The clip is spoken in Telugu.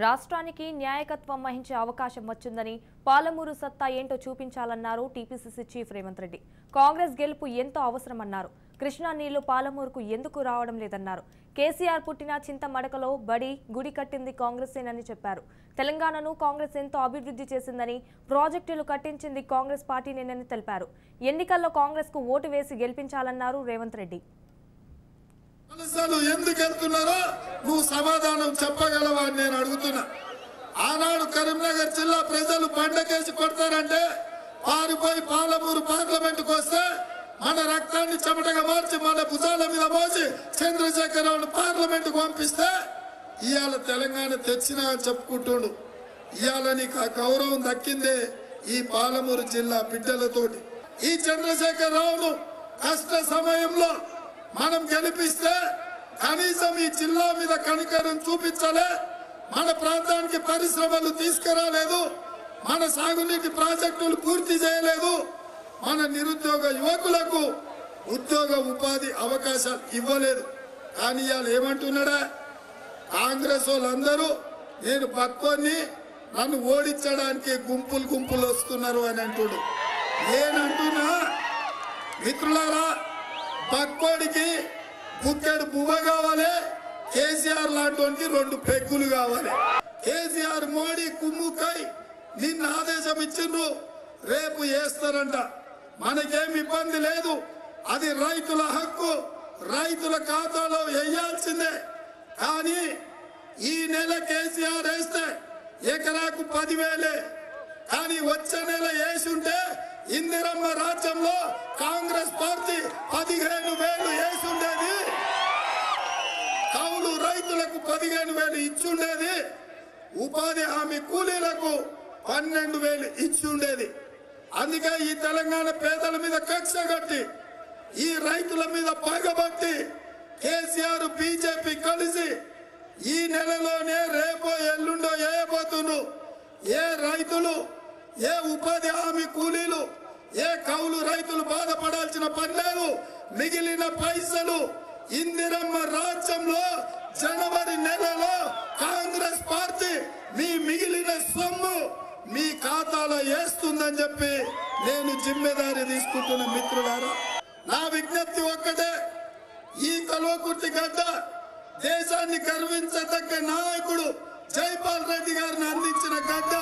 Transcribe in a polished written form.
రాష్ట్రానికి న్యాయకత్వం వహించే అవకాశం వచ్చిందని పాలమూరు సత్తా ఏంటో చూపించాలన్నారు టీపీసీసీ చీఫ్ రేవంత్ రెడ్డి. కాంగ్రెస్ గెలుపు ఎంతో అవసరమన్నారు. కృష్ణా నీళ్లు పాలమూరుకు ఎందుకు రావడం లేదన్నారు. కేసీఆర్ పుట్టిన చింతమడకలో బడి గుడి కట్టింది కాంగ్రెసేనని చెప్పారు. తెలంగాణను కాంగ్రెస్ ఎంతో అభివృద్ధి చేసిందని, ప్రాజెక్టులు కట్టించింది కాంగ్రెస్ పార్టీనేనని తెలిపారు. ఎన్నికల్లో కాంగ్రెస్ కు ఓటు వేసి గెలిపించాలన్నారు రేవంత్ రెడ్డి. ఎందుకు వెళ్తున్నారో నువ్వు సమాధానం చెప్పగలవా అని నేను అడుగుతున్నా. ఆనాడు కరీంనగర్ జిల్లా ప్రజలు బండకేసి కొడతారంటే పారిపోయి పాలమూరు పార్లమెంటుకు వస్తే మన రక్తాన్ని చెమటగా మార్చి మన భుజాల మీద మోసి చంద్రశేఖరరావును పార్లమెంటుకు పంపిస్తే ఇవాళ తెలంగాణ తెచ్చినా అని చెప్పుకుంటుండు. ఇవాళ నీకు ఆ గౌరవం దక్కిందే ఈ పాలమూరు జిల్లా బిడ్డలతోటి. ఈ చంద్రశేఖరరావును కష్ట సమయంలో మనం గెలిపిస్తే కనీసం ఈ జిల్లా మీద కనికరం చూపించాలి. మన ప్రాంతానికి పరిశ్రమలు తీసుకురాలేదు, మన సాగునీటి ప్రాజెక్టులు పూర్తి చేయలేదు, మన నిరుద్యోగ యువకులకు ఉద్యోగ ఉపాధి అవకాశాలు ఇవ్వలేదు. కానీ ఇవాళ ఏమంటున్నాడా, కాంగ్రెస్ వాళ్ళందరూ నేను పక్కోని నన్ను ఓడించడానికి గుంపులు గుంపులు వస్తున్నారు అని అంటుడు. నేనంటున్నా మిత్రులారా, పక్కోడికి బుక్కెడు బువ్వ కావాలి, కేసీఆర్ లాంటి 2 పెగ్గులు కావాలి. కేసీఆర్ మోడీ కుమ్ముకై నిన్న ఆదేశం ఇచ్చిండ్రు, రేపు వేస్తారంట. మనకేం ఇబ్బంది లేదు, అది రైతుల హక్కు, రైతుల ఖాతాలో వేయాల్సిందే. కానీ ఈ నెల కేసీఆర్ వేస్తే ఎకరాకు 10,000, కానీ వచ్చే నెల వేసుంటే ఇందిరమ్మ రాజ్యంలో కాంగ్రెస్ పార్టీ 15,000 వేసుండేది, కౌలు రైతులకు 15,000 ఇచ్చుండేది, ఉపాధి హామీ కూలీలకు 12,000 ఇచ్చుండేది. అందుకే ఈ తెలంగాణ పేదల మీద కక్ష కట్టి, ఈ రైతుల మీద పగబట్టి కేసీఆర్ బీజేపీ కలిసి ఈ నెలలోనే రేపో ఎల్లుండో వేయబోతున్నారు. ఏ రైతులు, ఏ ఉపాధి హామీ కూలీలు, ఏ కౌలు రైతులు బాధపడాల్సిన పని లేదు. మిగిలిన పైసలు ఇందిరమ్మ రాజ్యంలో జనవరి నెలలో కాంగ్రెస్ పార్టీ మీ మిగిలిన సొమ్ము మీ ఖాతాలో వేస్తుందని చెప్పి నేను జిమ్మెదారి తీసుకుంటున్న మిత్రులారా. నా విజ్ఞప్తి ఒక్కటే, ఈ కల్వకుర్తి గడ్డ దేశాన్ని గర్వించదగ్గ నాయకుడు జైపాల్ రెడ్డి గారిని అందించిన గడ్డ.